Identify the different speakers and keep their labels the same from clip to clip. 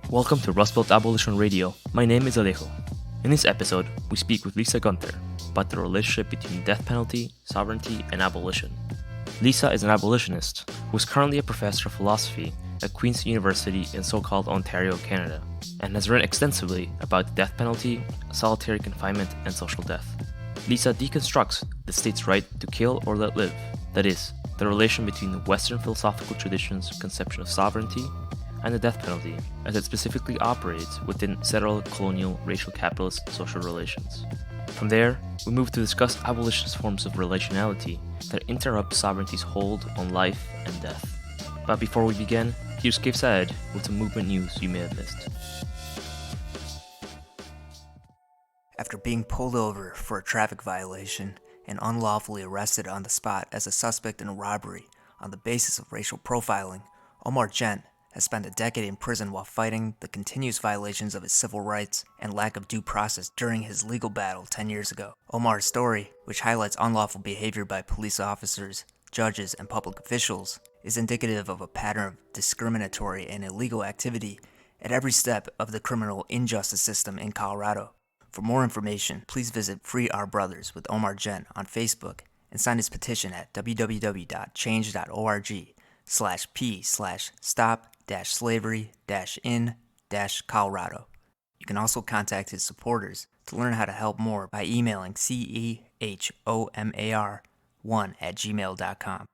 Speaker 1: Welcome to Rustbelt Abolition Radio. My name is Alejo. In this episode, we speak with Lisa Guenther about the relationship between death penalty, sovereignty, and abolition. Lisa is an abolitionist who is currently a professor of philosophy at Queen's University in so-called Ontario, Canada, and has written extensively about the death penalty, solitary confinement, and social death. Lisa deconstructs the state's right to kill or let live, that is, the relation between the Western philosophical tradition's conception of sovereignty and the death penalty, as it specifically operates within settler-colonial racial capitalist social relations. From there, we move to discuss abolitionist forms of relationality that interrupt sovereignty's hold on life and death. But before we begin, here's Kif Saed with some movement news you may have missed.
Speaker 2: After being pulled over for a traffic violation and unlawfully arrested on the spot as a suspect in a robbery on the basis of racial profiling, Omar Gent has spent a decade in prison while fighting the continuous violations of his civil rights and lack of due process during his legal battle 10 years ago. Omar's story, which highlights unlawful behavior by police officers, judges, and public officials, is indicative of a pattern of discriminatory and illegal activity at every step of the criminal injustice system in Colorado. For more information, please visit Free Our Brothers with Omar Gent on Facebook and sign his petition at www.change.org/p/stop-slavery-in-Colorado. You can also contact his supporters to learn how to help more by emailing CEHOMAR1@gmail.com.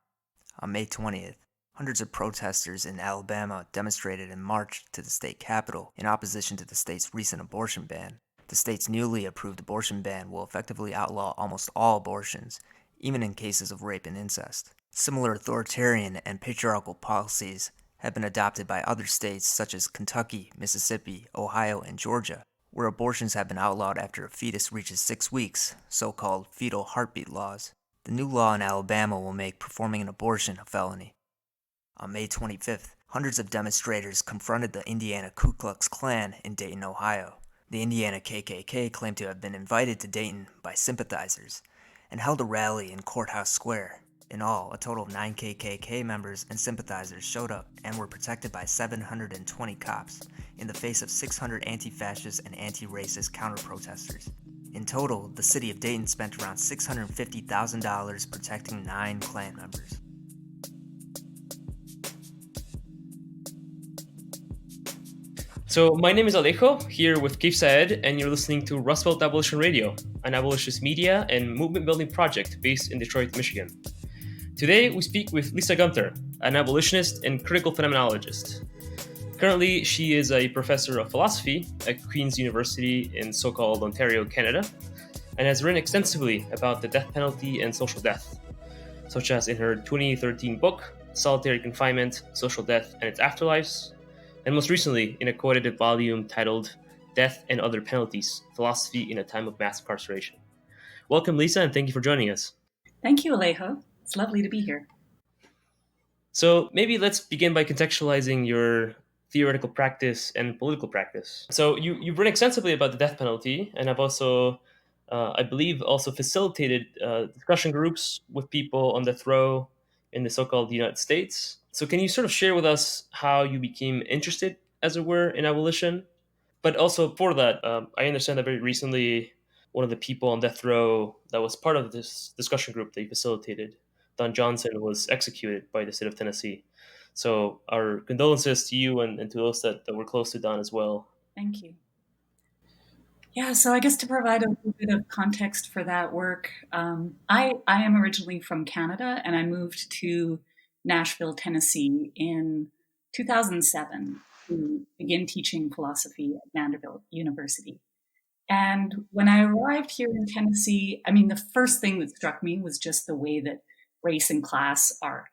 Speaker 2: On May 20th, hundreds of protesters in Alabama demonstrated and marched to the state capitol in opposition to the state's recent abortion ban. The state's newly approved abortion ban will effectively outlaw almost all abortions, even in cases of rape and incest. Similar authoritarian and patriarchal policies have been adopted by other states such as Kentucky, Mississippi, Ohio, and Georgia, where abortions have been outlawed after a fetus reaches 6 weeks, so-called fetal heartbeat laws. The new law in Alabama will make performing an abortion a felony. On May 25th, hundreds of demonstrators confronted the Indiana Ku Klux Klan in Dayton, Ohio. The Indiana KKK claimed to have been invited to Dayton by sympathizers and held a rally in Courthouse Square. In all, a total of 9 KKK members and sympathizers showed up and were protected by 720 cops in the face of 600 anti-fascist and anti-racist counter-protesters. In total, the city of Dayton spent around $650,000 protecting 9 Klan members.
Speaker 1: So, my name is Alejo, here with Kif Saed, and you're listening to Rustbelt Abolition Radio, an abolitionist media and movement building project based in Detroit, Michigan. Today, we speak with Lisa Guenther, an abolitionist and critical phenomenologist. Currently, she is a professor of philosophy at Queen's University in so-called Ontario, Canada, and has written extensively about the death penalty and social death, such as in her 2013 book, Solitary Confinement, Social Death and Its Afterlives, and most recently in a co-edited volume titled Death and Other Penalties, Philosophy in a Time of Mass Incarceration. Welcome, Lisa, and thank you for joining us.
Speaker 3: Thank you, Alejo. It's lovely to be here.
Speaker 1: So maybe let's begin by contextualizing your theoretical practice and political practice. So you've written extensively about the death penalty, and I've also, I believe, also facilitated discussion groups with people on death row in the so-called United States. So can you sort of share with us how you became interested, as it were, in abolition? But also for that, I understand that very recently, one of the people on death row that was part of this discussion group that you facilitated, Don Johnson, was executed by the state of Tennessee. So our condolences to you and to those that were close to Don as well.
Speaker 3: Thank you. Yeah, so I guess to provide a little bit of context for that work, I am originally from Canada, and I moved to Nashville, Tennessee in 2007 to begin teaching philosophy at Vanderbilt University. And when I arrived here in Tennessee, I mean, the first thing that struck me was just the way that race and class are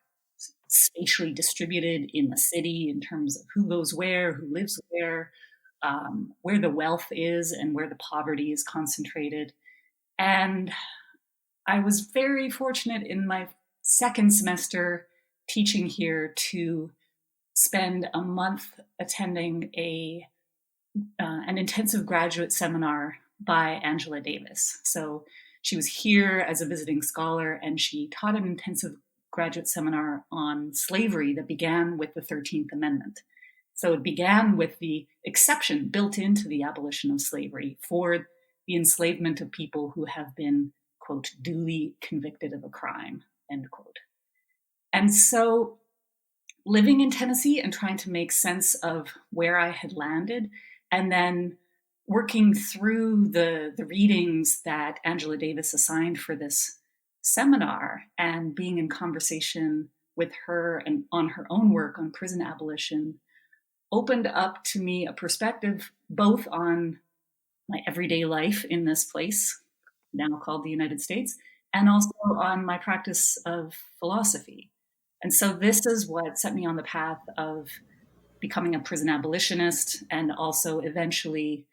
Speaker 3: spatially distributed in the city in terms of who goes where, who lives where the wealth is and where the poverty is concentrated. And I was very fortunate in my second semester teaching here to spend a month attending an intensive graduate seminar by Angela Davis. So she was here as a visiting scholar, and she taught an intensive graduate seminar on slavery that began with the 13th Amendment. So it began with the exception built into the abolition of slavery for the enslavement of people who have been, quote, duly convicted of a crime, end quote. And so living in Tennessee and trying to make sense of where I had landed, and then working through the readings that Angela Davis assigned for this seminar and being in conversation with her and on her own work on prison abolition opened up to me a perspective both on my everyday life in this place, now called the United States, and also on my practice of philosophy. And so this is what set me on the path of becoming a prison abolitionist and also eventually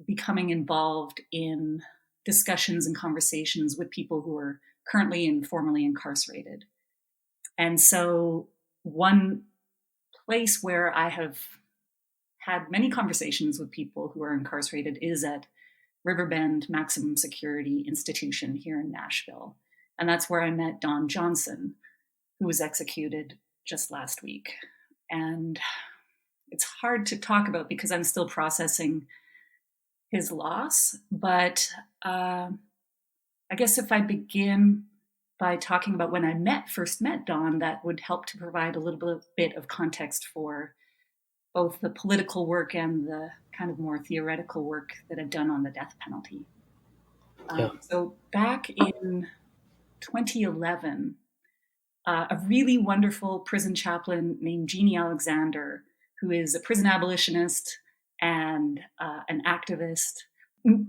Speaker 3: becoming involved in discussions and conversations with people who are currently and formerly incarcerated. And so one place where I have had many conversations with people who are incarcerated is at Riverbend Maximum Security Institution here in Nashville. And that's where I met Don Johnson, who was executed just last week. And it's hard to talk about because I'm still processing his loss. But I guess if I begin by talking about when I first met Don, that would help to provide a little bit of context for both the political work and the kind of more theoretical work that I've done on the death penalty. So back in 2011, a really wonderful prison chaplain named Jeannie Alexander, who is a prison abolitionist and an activist,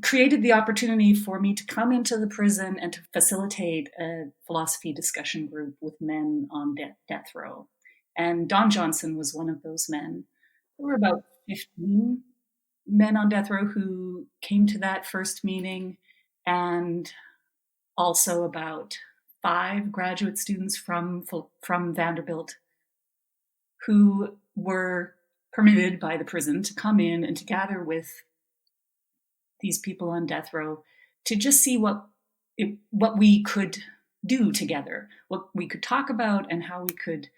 Speaker 3: created the opportunity for me to come into the prison and to facilitate a philosophy discussion group with men on death row. And Don Johnson was one of those men. There were about 15 men on death row who came to that first meeting, and also about 5 graduate students from Vanderbilt who were permitted by the prison to come in and to gather with these people on death row to just see what we could do together, what we could talk about, and how we could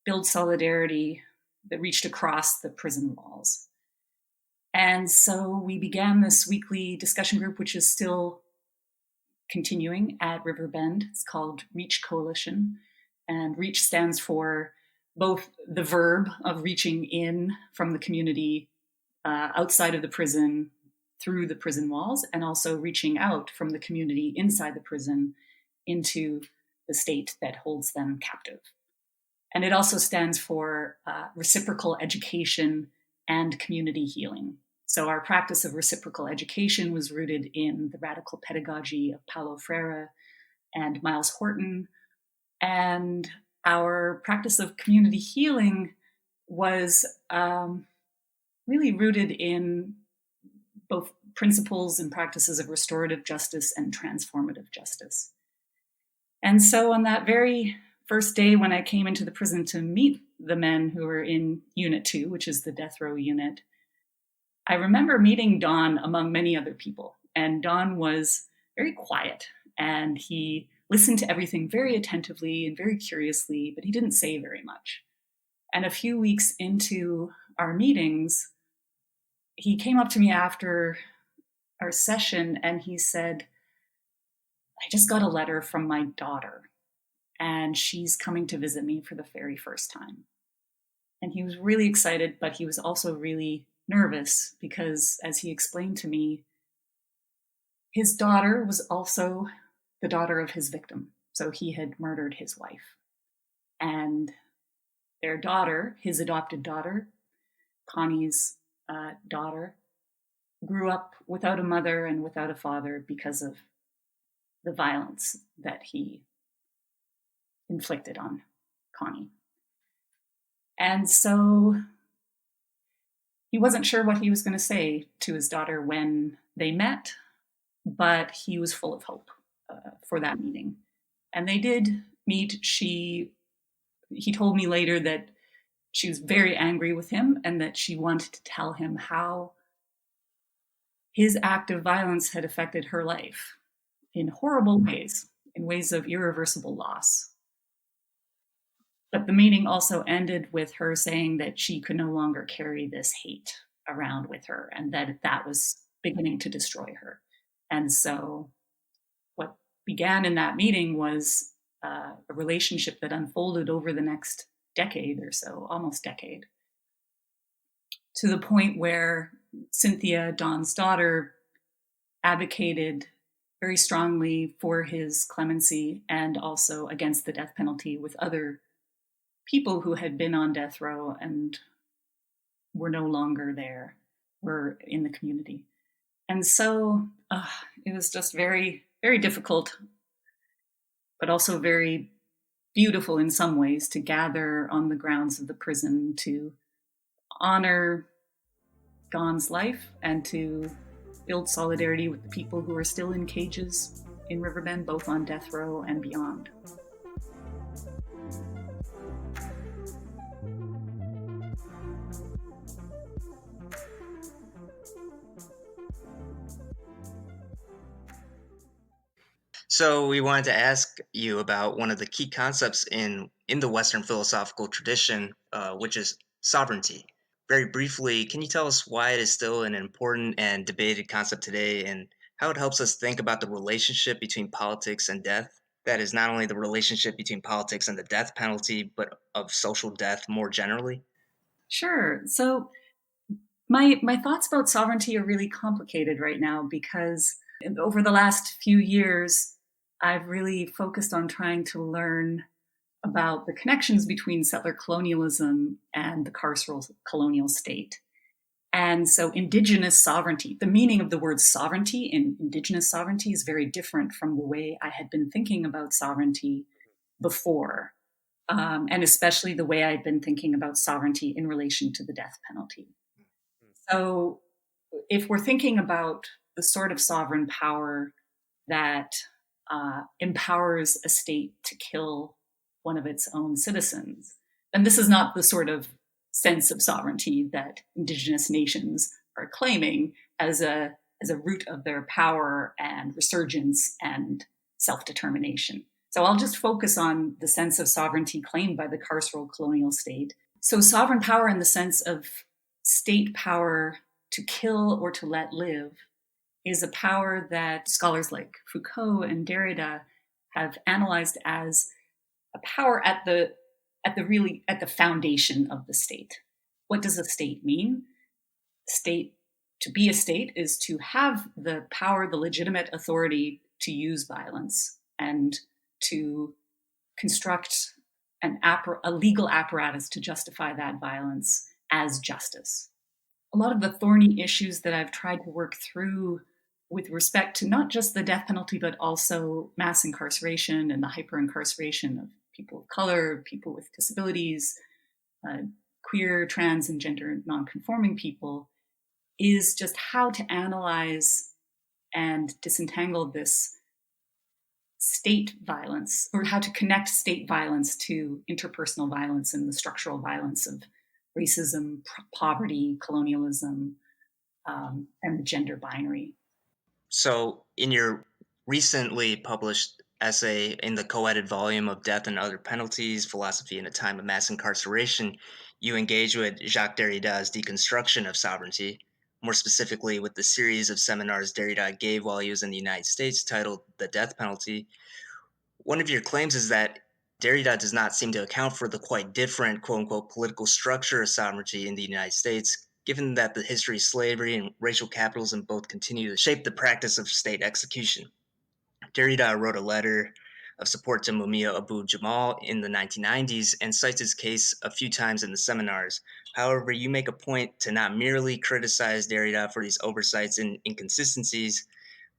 Speaker 3: build solidarity that reached across the prison walls. And so we began this weekly discussion group, which is still continuing at Riverbend. It's called REACH Coalition. And REACH stands for both the verb of reaching in from the community outside of the prison through the prison walls, and also reaching out from the community inside the prison into the state that holds them captive. And it also stands for reciprocal education and community healing. So our practice of reciprocal education was rooted in the radical pedagogy of Paulo Freire and Miles Horton. And our practice of community healing was really rooted in both principles and practices of restorative justice and transformative justice. And so on that very first day when I came into the prison to meet the men who were in Unit 2, which is the death row unit, I remember meeting Don among many other people. And Don was very quiet, and he listened to everything very attentively and very curiously, but he didn't say very much. And a few weeks into our meetings, he came up to me after our session and he said, "I just got a letter from my daughter, and she's coming to visit me for the very first time." And he was really excited, but he was also really nervous because, as he explained to me, his daughter was also the daughter of his victim. So he had murdered his wife. And their daughter, his adopted daughter, Connie's daughter, grew up without a mother and without a father because of the violence that he inflicted on Connie. And so he wasn't sure what he was going to say to his daughter when they met, but he was full of hope for that meeting. And they did meet. He told me later that she was very angry with him and that she wanted to tell him how his act of violence had affected her life in horrible ways, in ways of irreversible loss. But the meeting also ended with her saying that she could no longer carry this hate around with her, and that was beginning to destroy her. And so what began in that meeting was a relationship that unfolded over the next decade or so, almost decade, to the point where Cynthia, Don's daughter, advocated very strongly for his clemency and also against the death penalty with other people who had been on death row and were no longer there, were in the community. And so it was just very, very difficult, but also very beautiful in some ways to gather on the grounds of the prison to honor Gon's life and to build solidarity with the people who are still in cages in Riverbend, both on death row and beyond.
Speaker 2: So we wanted to ask you about one of the key concepts in the Western philosophical tradition, which is sovereignty. Very briefly, can you tell us why it is still an important and debated concept today, and how it helps us think about the relationship between politics and death? That is not only the relationship between politics and the death penalty, but of social death more generally.
Speaker 3: Sure. So my thoughts about sovereignty are really complicated right now because over the last few years, I've really focused on trying to learn about the connections between settler colonialism and the carceral colonial state. And so indigenous sovereignty, the meaning of the word sovereignty in indigenous sovereignty is very different from the way I had been thinking about sovereignty before, and especially the way I'd been thinking about sovereignty in relation to the death penalty. So if we're thinking about the sort of sovereign power that empowers a state to kill one of its own citizens, and this is not the sort of sense of sovereignty that indigenous nations are claiming as a root of their power and resurgence and self-determination. So I'll just focus on the sense of sovereignty claimed by the carceral colonial state. So sovereign power in the sense of state power to kill or to let live is a power that scholars like Foucault and Derrida have analyzed as a power at the foundation of the state. What does a state mean? State, to be a state, is to have the power, the legitimate authority to use violence and to construct a legal apparatus to justify that violence as justice. A lot of the thorny issues that I've tried to work through with respect to not just the death penalty, but also mass incarceration and the hyper-incarceration of people of color, people with disabilities, queer, trans, and gender non-conforming people, is just how to analyze and disentangle this state violence, or how to connect state violence to interpersonal violence and the structural violence of racism, poverty, colonialism, and the gender binary.
Speaker 2: So, in your recently published essay in the co-edited volume of Death and Other Penalties, Philosophy in a Time of Mass Incarceration, you engage with Jacques Derrida's deconstruction of sovereignty, more specifically with the series of seminars Derrida gave while he was in the United States titled The Death Penalty. One of your claims is that Derrida does not seem to account for the quite different, quote unquote, political structure of sovereignty in the United States, given that the history of slavery and racial capitalism both continue to shape the practice of state execution. Derrida wrote a letter of support to Mumia Abu-Jamal in the 1990s and cites his case a few times in the seminars. However, you make a point to not merely criticize Derrida for these oversights and inconsistencies,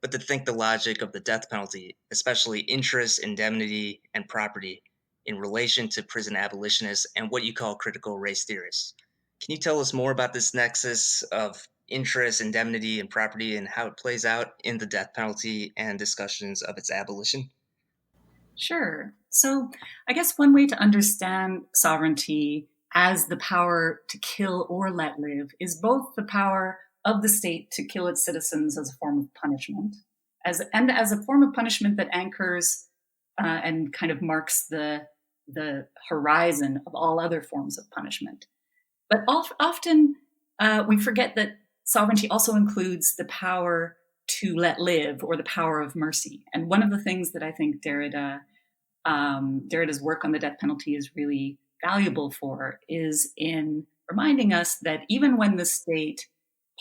Speaker 2: but to think the logic of the death penalty, especially interest, indemnity, and property, in relation to prison abolitionists and what you call critical race theorists. Can you tell us more about this nexus of interest, indemnity, and property and how it plays out in the death penalty and discussions of its abolition?
Speaker 3: Sure. So I guess one way to understand sovereignty as the power to kill or let live is both the power of the state to kill its citizens as a form of punishment, as a form of punishment that anchors and kind of marks the the horizon of all other forms of punishment. But often we forget that sovereignty also includes the power to let live, or the power of mercy. And one of the things that I think Derrida's work on the death penalty is really valuable for is in reminding us that even when the state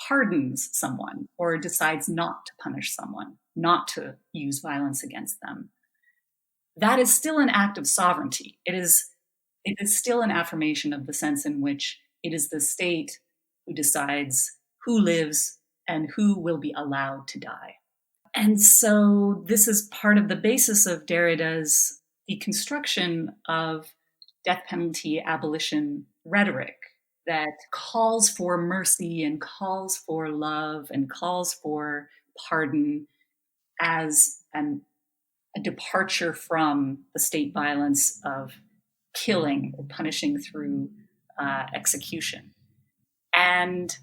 Speaker 3: pardons someone or decides not to punish someone, not to use violence against them, that is still an act of sovereignty. It is still an affirmation of the sense in which it is the state who decides who lives and who will be allowed to die. And so this is part of the basis of Derrida's deconstruction of death penalty abolition rhetoric that calls for mercy and calls for love and calls for pardon as a departure from the state violence of killing or punishing through execution. And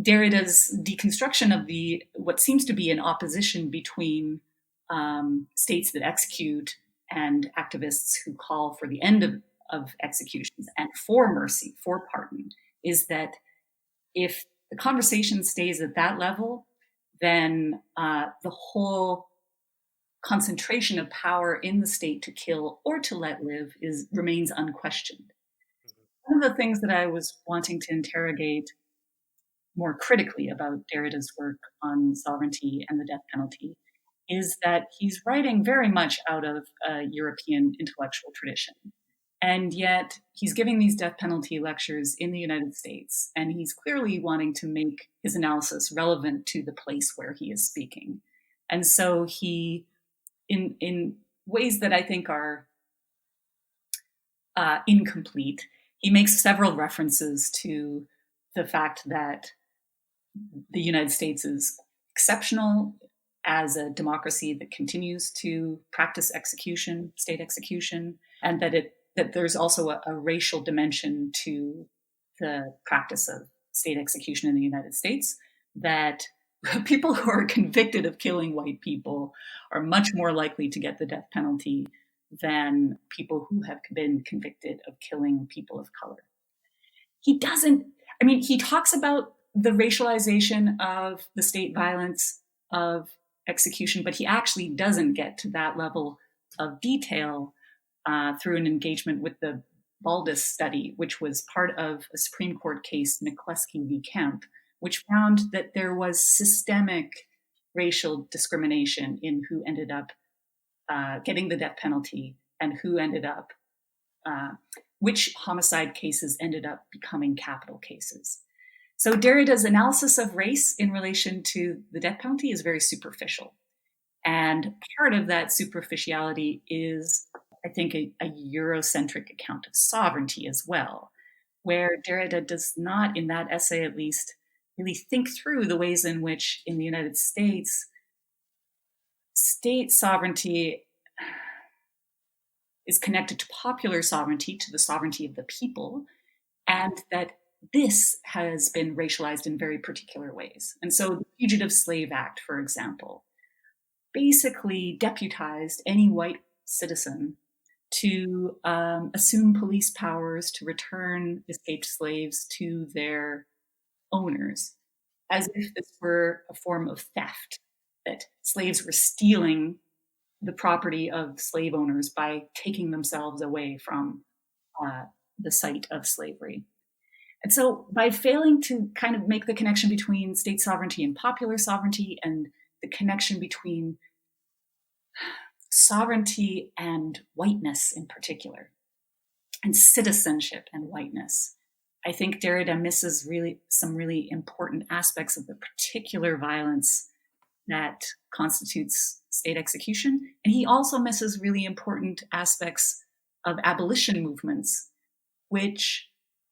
Speaker 3: Derrida's deconstruction of what seems to be an opposition between states that execute and activists who call for the end of executions and for mercy, for pardon, is that if the conversation stays at that level, then the whole concentration of power in the state to kill or to let live remains unquestioned. One of the things that I was wanting to interrogate more critically about Derrida's work on sovereignty and the death penalty is that he's writing very much out of a European intellectual tradition. And yet he's giving these death penalty lectures in the United States, and he's clearly wanting to make his analysis relevant to the place where he is speaking. And so he, in ways that I think are incomplete, he makes several references to the fact that the United States is exceptional as a democracy that continues to practice execution, state execution, and that there's also a racial dimension to the practice of state execution in the United States, that people who are convicted of killing white people are much more likely to get the death penalty than people who have been convicted of killing people of color. He talks about the racialization of the state violence of execution, but he actually doesn't get to that level of detail through an engagement with the Baldus study, which was part of a Supreme Court case, McCluskey v. Kemp, which found that there was systemic racial discrimination in who ended up getting the death penalty and who ended up, which homicide cases ended up becoming capital cases. So Derrida's analysis of race in relation to the death penalty is very superficial. And part of that superficiality is, I think, a Eurocentric account of sovereignty as well, where Derrida does not, in that essay at least, really think through the ways in which in the United States, state sovereignty is connected to popular sovereignty, to the sovereignty of the people, and that this has been racialized in very particular ways. And so the Fugitive Slave Act, for example, basically deputized any white citizen to assume police powers to return escaped slaves to their owners, as if this were a form of theft, that slaves were stealing the property of slave owners by taking themselves away from the site of slavery. And so by failing to kind of make the connection between state sovereignty and popular sovereignty, and the connection between sovereignty and whiteness in particular, and citizenship and whiteness, I think Derrida misses some really important aspects of the particular violence that constitutes state execution. And he also misses really important aspects of abolition movements, which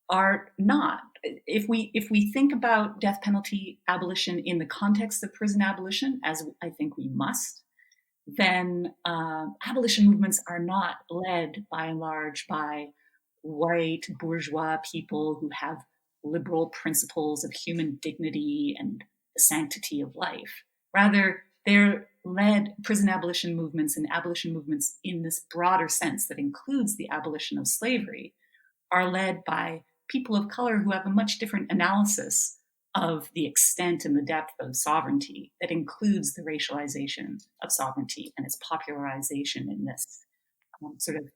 Speaker 3: are not. If we think about death penalty abolition in the context of prison abolition, as I think we must, then abolition movements are not led by and large by white bourgeois people who have liberal principles of human dignity and the sanctity of life. Rather, they're led prison abolition movements and abolition movements in this broader sense that includes the abolition of slavery are led by people of color who have a much different analysis of the extent and the depth of sovereignty that includes the racialization of sovereignty and its popularization in this sort of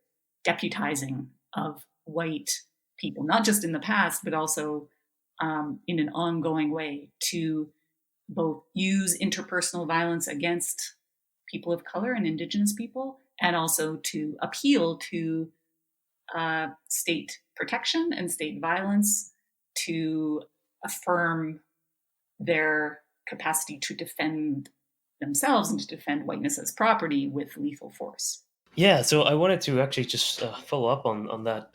Speaker 3: deputizing of white people, not just in the past, but also in an ongoing way to both use interpersonal violence against people of color and indigenous people, and also to appeal to state protection and state violence to affirm their capacity to defend themselves and to defend whiteness as property with lethal force.
Speaker 1: Yeah, so I wanted to actually just follow up on that.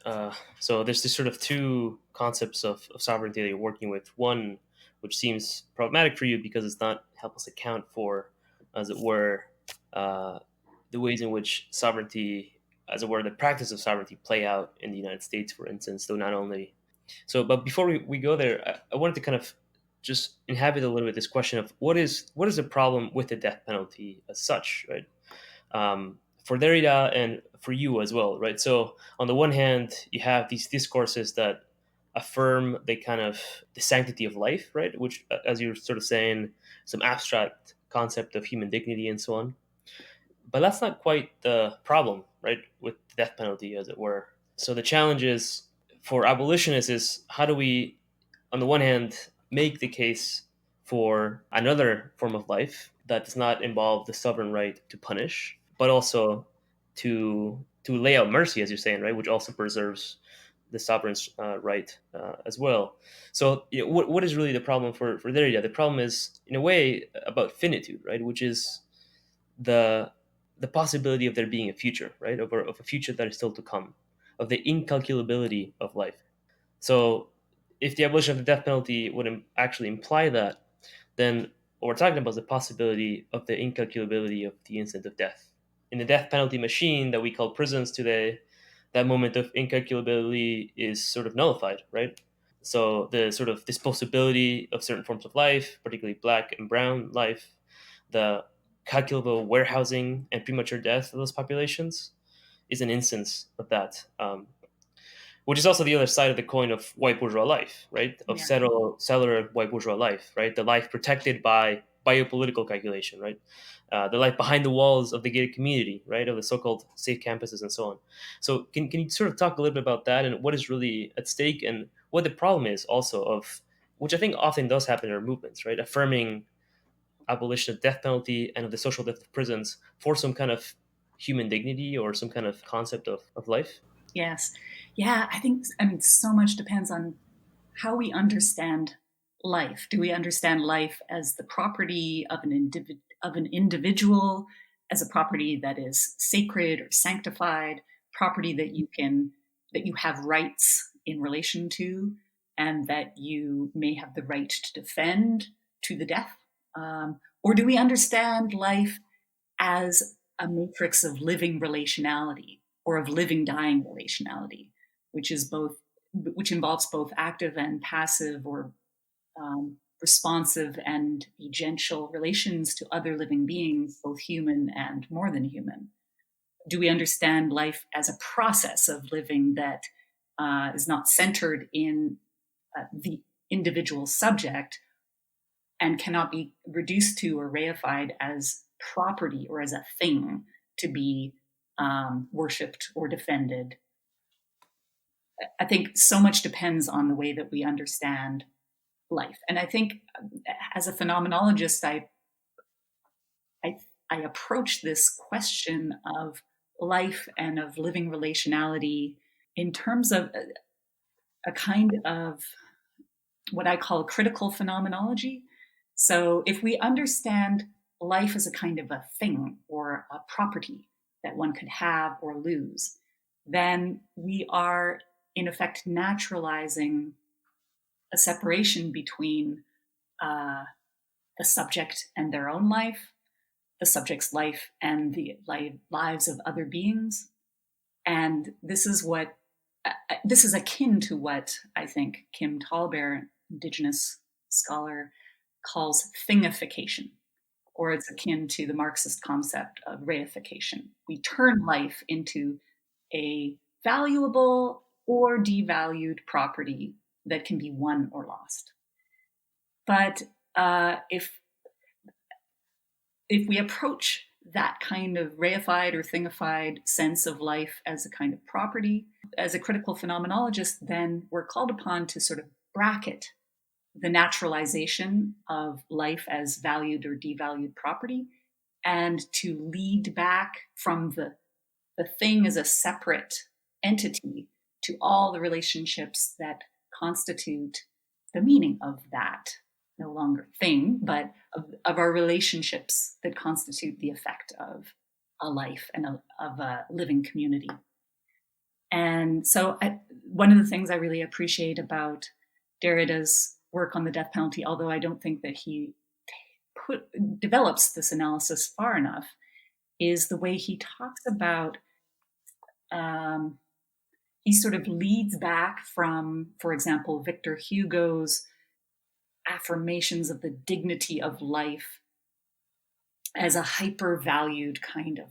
Speaker 1: So there's this sort of two concepts of sovereignty that you're working with. One, which seems problematic for you because it's not help us account for, as it were, the ways in which sovereignty, as it were, the practice of sovereignty play out in the United States, for instance, though not only. So, but before we go there, I wanted to kind of just inhabit a little bit this question of what is the problem with the death penalty as such, right? For Derrida and for you as well, right? So on the one hand, you have these discourses that affirm the sanctity of life, right? Which, as you're sort of saying, some abstract concept of human dignity and so on. But that's not quite the problem, right? With the death penalty, as it were. So the challenge is for abolitionists is how do we, on the one hand, make the case for another form of life that does not involve the sovereign right to punish, but also to lay out mercy, as you're saying, right, which also preserves the sovereign's right as well. So, what is really the problem for Derrida? The problem is, in a way, about finitude, right, which is the possibility of there being a future, right, of a future that is still to come, of the incalculability of life. So, if the abolition of the death penalty would actually imply that, then what we're talking about is the possibility of the incalculability of the instant of death. In the death penalty machine that we call prisons today, that moment of incalculability is sort of nullified, right? So the sort of disposability of certain forms of life, particularly black and brown life, the calculable warehousing and premature death of those populations is an instance of that. Which is also the other side of the coin of white bourgeois life, right? Of settler white bourgeois life, right? The life protected by biopolitical calculation, right? The life behind the walls of the gated community, right? Of the so-called safe campuses and so on. So can you sort of talk a little bit about that and what is really at stake and what the problem is also of, which I think often does happen in our movements, right? Affirming abolition of death penalty and of the social death of prisons for some kind of human dignity or some kind of concept of life.
Speaker 3: Yes. Yeah, I mean, so much depends on how we understand life. Do we understand life as the property of an individual, as a property that is sacred or sanctified, property that you have rights in relation to, and that you may have the right to defend to the death? Or do we understand life as a matrix of living relationality or of living dying relationality, which involves both active and passive or responsive and agential relations to other living beings, both human and more than human? Do we understand life as a process of living that is not centered in the individual subject and cannot be reduced to or reified as property or as a thing to be worshipped or defended? I think so much depends on the way that we understand life. And I think as a phenomenologist, I approach this question of life and of living relationality in terms of a kind of what I call critical phenomenology. So if we understand life as a kind of a thing or a property that one could have or lose, then we are in effect naturalizing a separation between the subject and their own life, the subject's life and the lives of other beings. And this is akin to what I think Kim Tallbear, Indigenous scholar, calls thingification. or it's akin to the Marxist concept of reification. We turn life into a valuable or devalued property that can be won or lost. But if we approach that kind of reified or thingified sense of life as a kind of property, as a critical phenomenologist, then we're called upon to sort of bracket the naturalization of life as valued or devalued property, and to lead back from the thing as a separate entity to all the relationships that constitute the meaning of that, no longer thing, but of our relationships that constitute the effect of a life and of a living community. And so one of the things I really appreciate about Derrida's work on the death penalty, although I don't think that he develops this analysis far enough, is the way he talks about, he sort of leads back from, for example, Victor Hugo's affirmations of the dignity of life as a hyper-valued kind of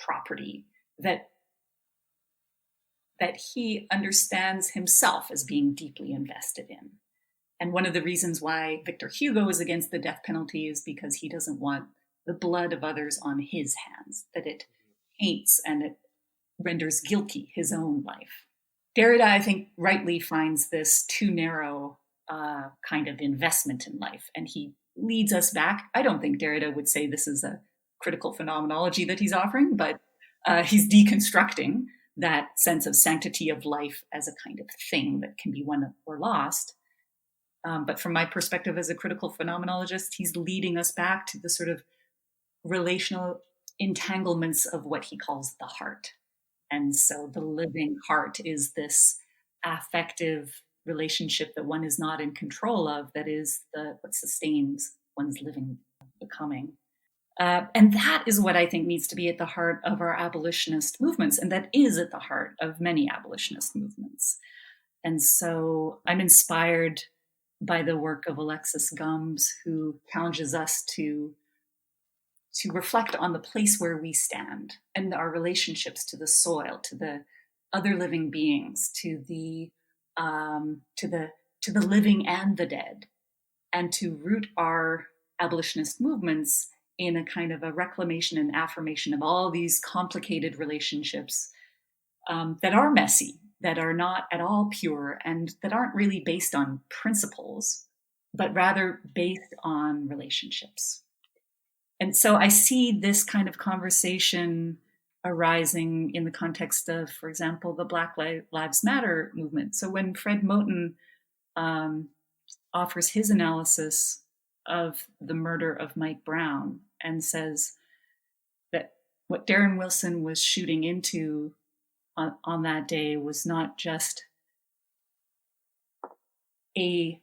Speaker 3: property that he understands himself as being deeply invested in. And one of the reasons why Victor Hugo is against the death penalty is because he doesn't want the blood of others on his hands, that it taints and it renders guilty his own life. Derrida, I think, rightly finds this too narrow kind of investment in life, and he leads us back. I don't think Derrida would say this is a critical phenomenology that he's offering, but he's deconstructing that sense of sanctity of life as a kind of thing that can be won or lost. But from my perspective as a critical phenomenologist, he's leading us back to the sort of relational entanglements of what he calls the heart. And so the living heart is this affective relationship that one is not in control of, that is what sustains one's living becoming. And that is what I think needs to be at the heart of our abolitionist movements, and that is at the heart of many abolitionist movements. And so I'm inspired by the work of Alexis Gumbs, who challenges us to reflect on the place where we stand and our relationships to the soil, to the other living beings, to the living and the dead, and to root our abolitionist movements in a kind of a reclamation and affirmation of all these complicated relationships that are messy, that are not at all pure, and that aren't really based on principles, but rather based on relationships. And so I see this kind of conversation arising in the context of, for example, the Black Lives Matter movement. So when Fred Moten offers his analysis of the murder of Mike Brown and says that what Darren Wilson was shooting into on that day was not just the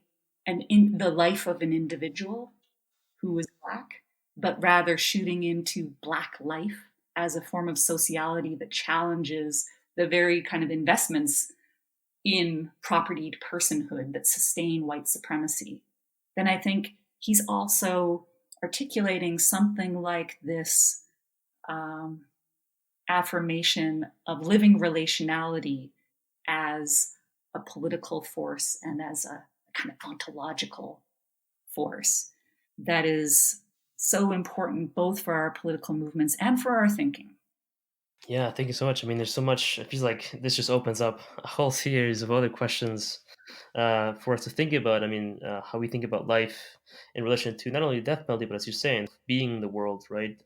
Speaker 3: life of an individual who was Black, but rather shooting into Black life as a form of sociality that challenges the very kind of investments in propertied personhood that sustain white supremacy, then I think he's also articulating something like this affirmation of living relationality as a political force and as a kind of ontological force that is so important both for our political movements and for our thinking.
Speaker 1: Yeah, thank you so much. I mean, there's so much. It feels like this just opens up a whole series of other questions for us to think about. I mean, how we think about life in relation to not only the death penalty, but as you're saying, being the world, right?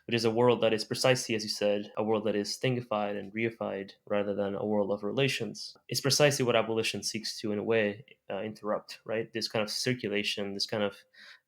Speaker 1: Which is a world that is precisely, as you said, a world that is thingified and reified rather than a world of relations. It's precisely what abolition seeks to, in a way, interrupt, right? This kind of circulation, this kind of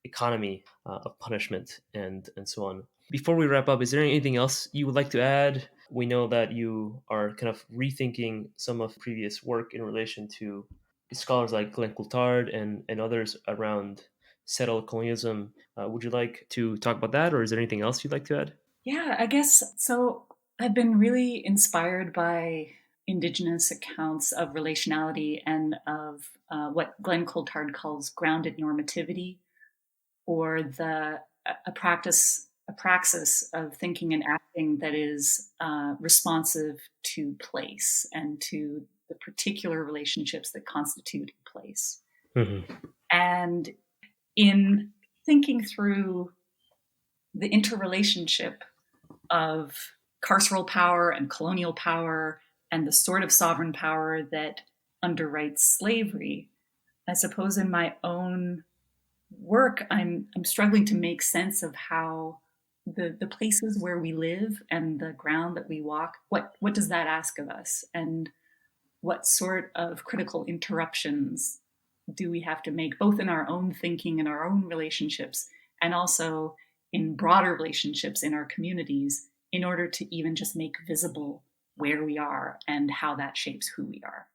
Speaker 1: economy of punishment and so on. Before we wrap up, is there anything else you would like to add? We know that you are kind of rethinking some of previous work in relation to scholars like Glenn Coulthard and others around settler-colonialism. Would you like to talk about that, or is there anything else you'd like to add?
Speaker 3: Yeah, I guess so. I've been really inspired by Indigenous accounts of relationality and of what Glenn Coulthard calls grounded normativity, or the a praxis of thinking and acting that is responsive to place and to the particular relationships that constitute place.
Speaker 1: Mm-hmm.
Speaker 3: And in thinking through the interrelationship of carceral power and colonial power and the sort of sovereign power that underwrites slavery, I suppose in my own work, I'm struggling to make sense of how the places where we live and the ground that we walk, what does that ask of us? And what sort of critical interruptions do we have to make, both in our own thinking and our own relationships, and also in broader relationships in our communities, in order to even just make visible where we are and how that shapes who we are.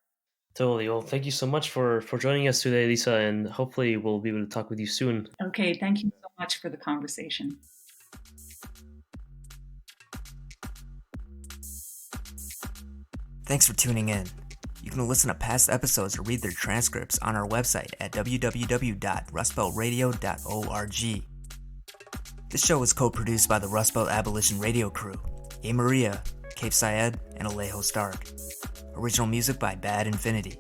Speaker 1: Totally. Well, thank you so much for joining us today, Lisa, and hopefully we'll be able to talk with you soon.
Speaker 3: Okay, thank you so much for the conversation.
Speaker 2: Thanks for tuning in. You can listen to past episodes or read their transcripts on our website at www.rustbeltradio.org. This show was co-produced by the Rustbelt Abolition radio crew, A. Maria, Cape Syed, and Alejo Stark. Original music by Bad Infinity.